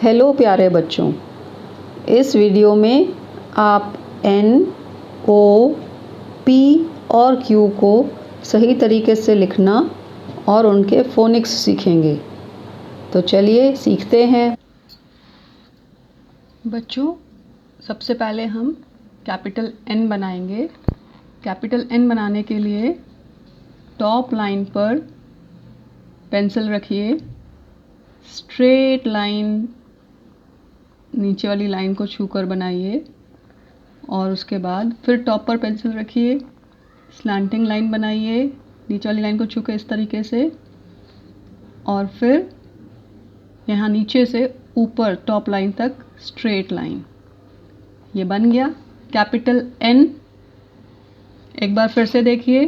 Hello प्यारे बच्चों, इस वीडियो में आप एन, ओ, पी और क्यू को सही तरीके से लिखना और उनके फोनिक्स सीखेंगे। तो चलिए सीखते हैं। बच्चों, सबसे पहले हम कैपिटल एन बनाएंगे। कैपिटल एन बनाने के लिए टॉप लाइन पर पेंसिल रखिए, स्ट्रेट लाइन नीचे वाली लाइन को छूकर बनाइए और उसके बाद फिर टॉप पर पेंसिल रखिए, स्लैंटिंग लाइन बनाइए नीचे वाली लाइन को छूकर इस तरीके से, और फिर यहाँ नीचे से ऊपर टॉप लाइन तक स्ट्रेट लाइन। ये बन गया कैपिटल एन। एक बार फिर से देखिए,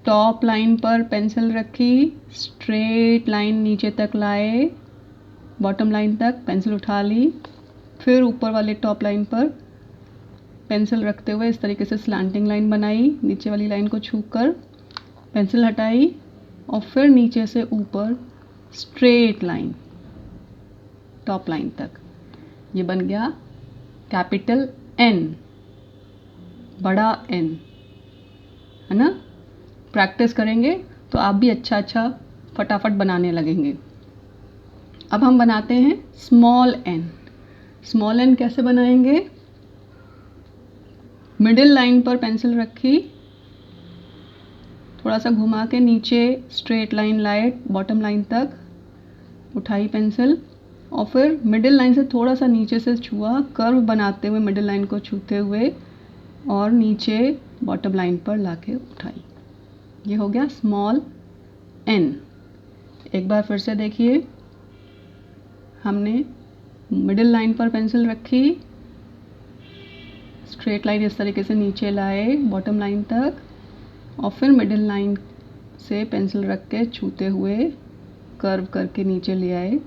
टॉप लाइन पर पेंसिल रखी, स्ट्रेट लाइन नीचे तक लाए, बॉटम लाइन तक पेंसिल उठा ली, फिर ऊपर वाले टॉप लाइन पर पेंसिल रखते हुए इस तरीके से स्लैंटिंग लाइन बनाई, नीचे वाली लाइन को छूकर पेंसिल हटाई और फिर नीचे से ऊपर स्ट्रेट लाइन टॉप लाइन तक। ये बन गया कैपिटल एन, बड़ा एन, है ना। प्रैक्टिस करेंगे तो आप भी अच्छा फटाफट बनाने लगेंगे। अब हम बनाते हैं स्मॉल एन। स्मॉल एन कैसे बनाएंगे? मिडिल लाइन पर पेंसिल रखी, थोड़ा सा घुमा के नीचे स्ट्रेट लाइन लाए बॉटम लाइन तक, उठाई पेंसिल और फिर मिडिल लाइन से थोड़ा सा नीचे से छुआ, कर्व बनाते हुए मिडिल लाइन को छूते हुए और नीचे बॉटम लाइन पर लाके उठाई। ये हो गया स्मॉल एन। एक बार फिर से देखिए, हमने मिडिल लाइन पर पेंसिल रखी, स्ट्रेट लाइन इस तरीके से नीचे लाए बॉटम लाइन तक और फिर मिडिल लाइन से पेंसिल रख के छूते हुए कर्व करके नीचे ले आए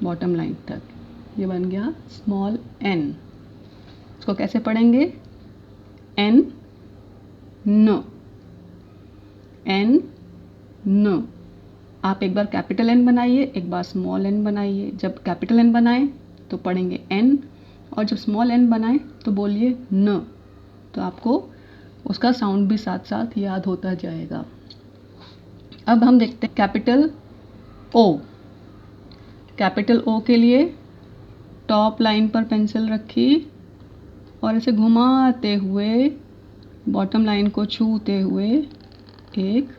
बॉटम लाइन तक। ये बन गया स्मॉल एन। इसको कैसे पढ़ेंगे? एन न, एन न। आप एक बार कैपिटल एन बनाइए, एक बार स्मॉल एन बनाइए। जब कैपिटल एन बनाएं तो पढ़ेंगे एन, और जब स्मॉल एन बनाएं तो बोलिए न। तो आपको उसका साउंड भी साथ साथ याद होता जाएगा। अब हम देखते हैं कैपिटल ओ। कैपिटल ओ के लिए टॉप लाइन पर पेंसिल रखी और इसे घुमाते हुए बॉटम लाइन को छूते हुए एक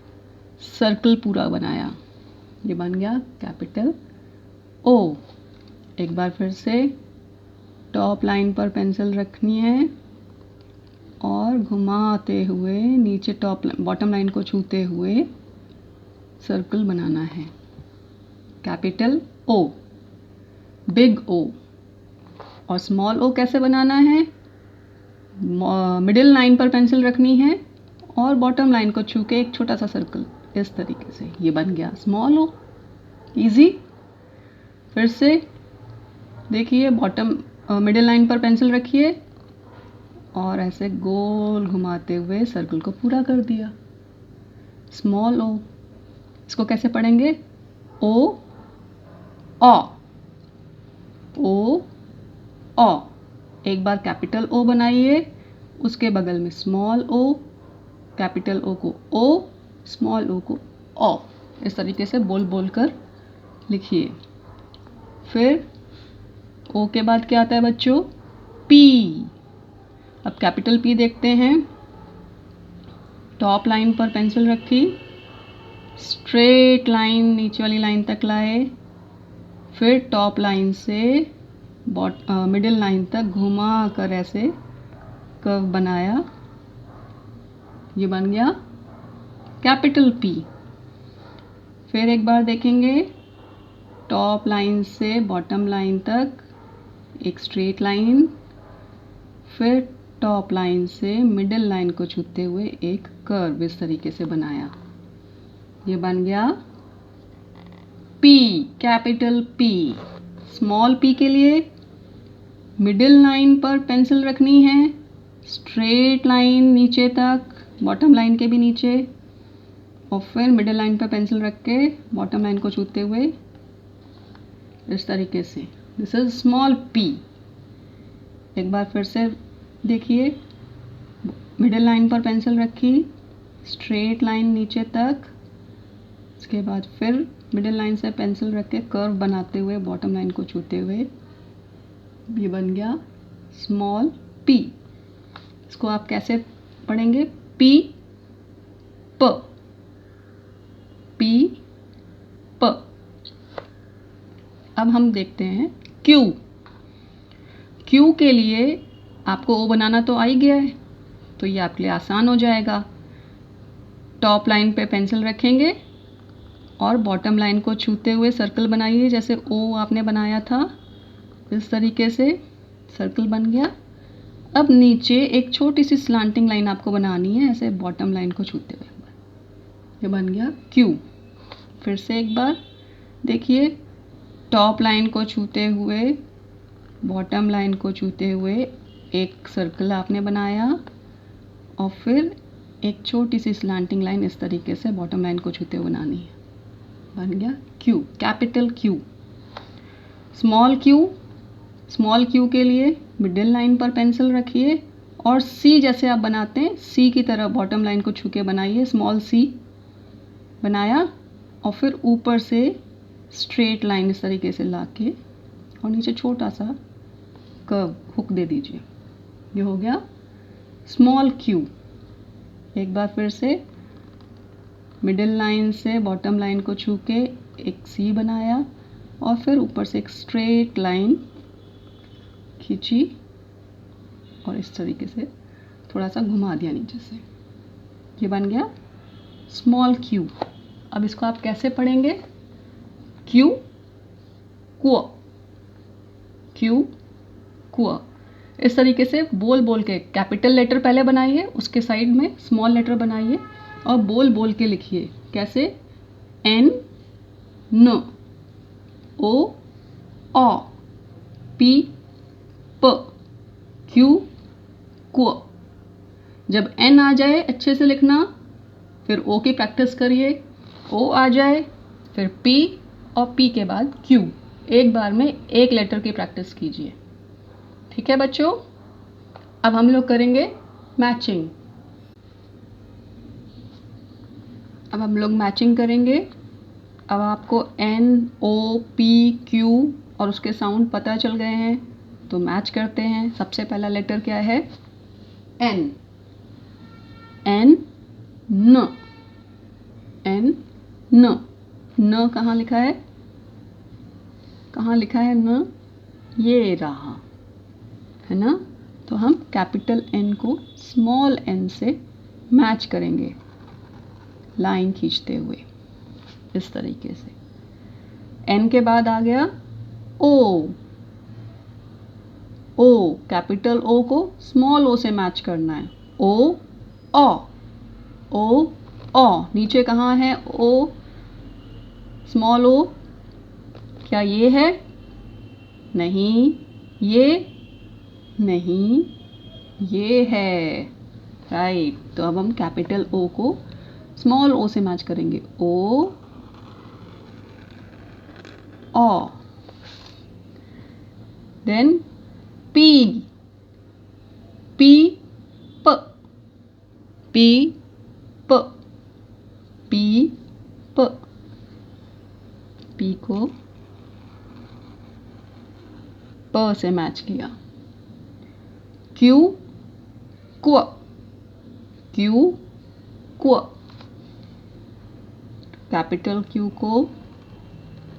सर्कल पूरा बनाया। ये बन गया कैपिटल ओ। एक बार फिर से टॉप लाइन पर पेंसिल रखनी है और घुमाते हुए नीचे बॉटम लाइन को छूते हुए सर्कल बनाना है। कैपिटल ओ, बिग ओ। और स्मॉल ओ कैसे बनाना है? मिडिल लाइन पर पेंसिल रखनी है और बॉटम लाइन को छू के एक छोटा सा सर्कल इस तरीके से। ये बन गया स्मॉल ओ। इजी। फिर से देखिए, मिडिल लाइन पर पेंसिल रखिए और ऐसे गोल घुमाते हुए सर्कल को पूरा कर दिया, स्मॉल ओ। इसको कैसे पढ़ेंगे? ओ ओ, ओ ओ। एक बार कैपिटल ओ बनाइए, उसके बगल में स्मॉल ओ, कैपिटल ओ को ओ, स्मॉल ओ को ओ, इस तरीके से बोल बोल कर लिखिए। फिर ओ के बाद क्या आता है बच्चों? पी। अब कैपिटल पी देखते हैं। टॉप लाइन पर पेंसिल रखी, स्ट्रेट लाइन नीचे वाली लाइन तक लाए, फिर टॉप लाइन से मिडिल लाइन तक घुमा कर ऐसे कर्व बनाया। ये बन गया कैपिटल पी। फिर एक बार देखेंगे, टॉप लाइन से बॉटम लाइन तक एक स्ट्रेट लाइन, फिर टॉप लाइन से मिडिल लाइन को छूते हुए एक कर्व इस तरीके से बनाया। ये बन गया P, capital P. Small P के लिए मिडिल लाइन पर पेंसिल रखनी है, स्ट्रेट लाइन नीचे तक, बॉटम लाइन के भी नीचे, और फिर मिडिल लाइन पर पेंसिल रख के बॉटम लाइन को छूते हुए इस तरीके से। This is small P. एक बार फिर से देखिए, मिडिल लाइन पर पेंसिल रखी, स्ट्रेट लाइन नीचे तक, इसके बाद फिर मिडिल लाइन से पेंसिल रख के कर्व बनाते हुए बॉटम लाइन को छूते हुए ये बन गया स्मॉल पी। इसको आप कैसे पढ़ेंगे? पी प, पी प। अब हम देखते हैं क्यू। क्यू के लिए आपको ओ बनाना तो आ ही गया है, तो ये आपके लिए आसान हो जाएगा। टॉप लाइन पे पेंसिल रखेंगे और बॉटम लाइन को छूते हुए सर्कल बनाइए, जैसे ओ आपने बनाया था इस तरीके से सर्कल बन गया। अब नीचे एक छोटी सी स्लांटिंग लाइन आपको बनानी है, ऐसे बॉटम लाइन को छूते हुए। ये बन गया क्यू। फिर से एक बार देखिए, टॉप लाइन को छूते हुए बॉटम लाइन को छूते हुए एक सर्कल आपने बनाया और फिर एक छोटी सी स्लांटिंग लाइन इस तरीके से बॉटम लाइन को छूते हुए बनानी है। बन गया Q, capital Q. Small Q, small Q के लिए मिडिल लाइन पर पेंसिल रखिए और सी जैसे आप बनाते हैं सी की तरह बॉटम लाइन को छू के बनाइए। स्मॉल सी बनाया और फिर ऊपर से स्ट्रेट लाइन इस तरीके से ला के और नीचे छोटा सा कर्व हुक दे दीजिए। ये हो गया स्मॉल क्यू। एक बार फिर से मिडिल लाइन से बॉटम लाइन को छू के एक सी बनाया और फिर ऊपर से एक स्ट्रेट लाइन खींची और इस तरीके से थोड़ा सा घुमा दिया नीचे से। ये बन गया स्मॉल क्यू। अब इसको आप कैसे पढ़ेंगे? क्यू क्व, क्यू क्व। इस तरीके से बोल बोल के कैपिटल लेटर पहले बनाइए, उसके साइड में स्मॉल लेटर बनाइए और बोल बोल के लिखिए। कैसे? एन न, ओ ऑ, पी प, क्यू क्व। जब एन आ जाए अच्छे से लिखना, फिर ओ की प्रैक्टिस करिए, ओ आ जाए, फिर पी और पी के बाद क्यू। एक बार में एक लेटर की प्रैक्टिस कीजिए। ठीक है बच्चों? अब हम लोग करेंगे मैचिंग। अब हम लोग मैचिंग करेंगे। अब आपको एन, ओ, पी, क्यू और उसके साउंड पता चल गए हैं, तो मैच करते हैं। सबसे पहला लेटर क्या है? एन। एन न, एन न। न कहाँ लिखा है? कहाँ लिखा है न? ये रहा, है ना? तो हम कैपिटल एन को स्मॉल एन से मैच करेंगे, लाइन खींचते हुए इस तरीके से। एन के बाद आ गया ओ। ओ, कैपिटल ओ को स्मॉल ओ से मैच करना है। ओ ऑ, ओ ऑ। नीचे कहाँ है ओ? स्मॉल ओ। क्या ये है? नहीं, ये नहीं, ये है। राइट। तो अब हम कैपिटल ओ को स्मॉल ओ से मैच करेंगे। ओ ऑ। देन पी, पी प, पी प, पी प। पी को प से मैच किया। क्यू क्व, क्यू क्व। कैपिटल क्यू को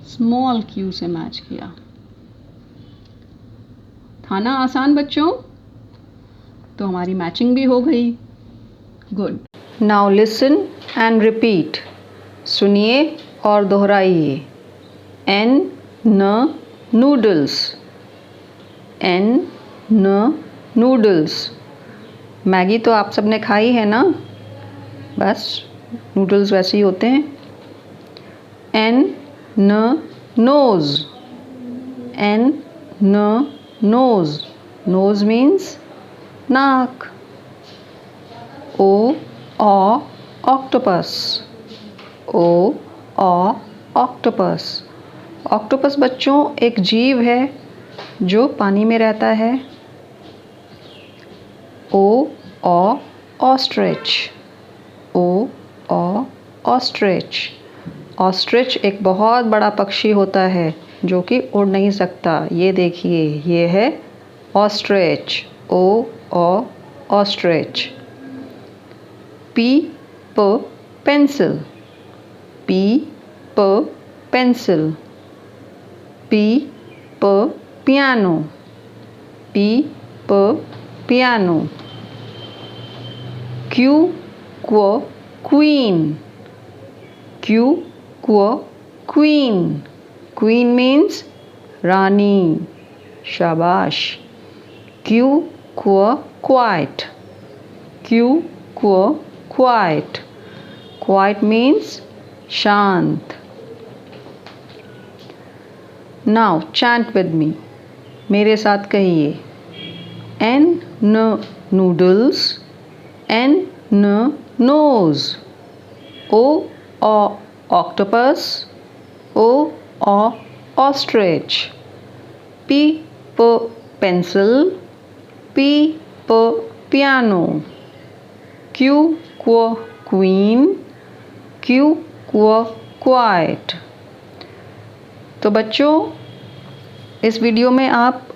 स्मॉल क्यू से मैच किया। था ना आसान बच्चों? तो हमारी मैचिंग भी हो गई। Good. Now listen and repeat. सुनिए और दोहराइए। एन न नूडल्स, एन न नूडल्स। मैगी तो आप सबने खाई है ना? बस नूडल्स वैसे ही होते हैं। एन न नोज, एन न नोज। नोज मीन्स नाक। ओ ऑ ऑक्टोपस, ओ ऑ ऑक्टोपस। ऑक्टोपस बच्चों एक जीव है जो पानी में रहता है। ऑस्ट्रिच। ऑस्ट्रिच। ऑस्ट्रिच एक बहुत बड़ा पक्षी होता है जो कि उड़ नहीं सकता। ये देखिए, ये है ostrich. Ostrich. Pencil. Pencil. Piano. Piano. Queen. Queen. Queen means रानी। शाबाश। क्वाइट। क्वाइट। क्वाइट मीन्स शांत। Now chant with me. मेरे साथ कहिए। Noodles. Nose. Octopus. Ostrich. Pencil. Piano. Queen. Quiet. तो बच्चों, इस वीडियो में आप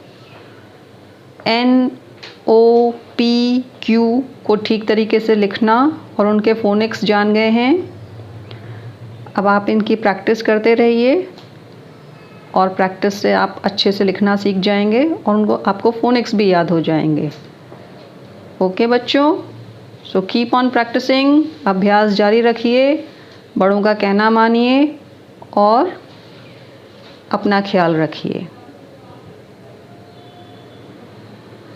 NOPQ को ठीक तरीके से लिखना और उनके फोनिक्स जान गए हैं। अब आप इनकी प्रैक्टिस करते रहिए और प्रैक्टिस से आप अच्छे से लिखना सीख जाएंगे और आपको फोनिक्स भी याद हो जाएंगे। ओके बच्चों, सो कीप ऑन प्रैक्टिसिंग। अभ्यास जारी रखिए, बड़ों का कहना मानिए और अपना ख्याल रखिए।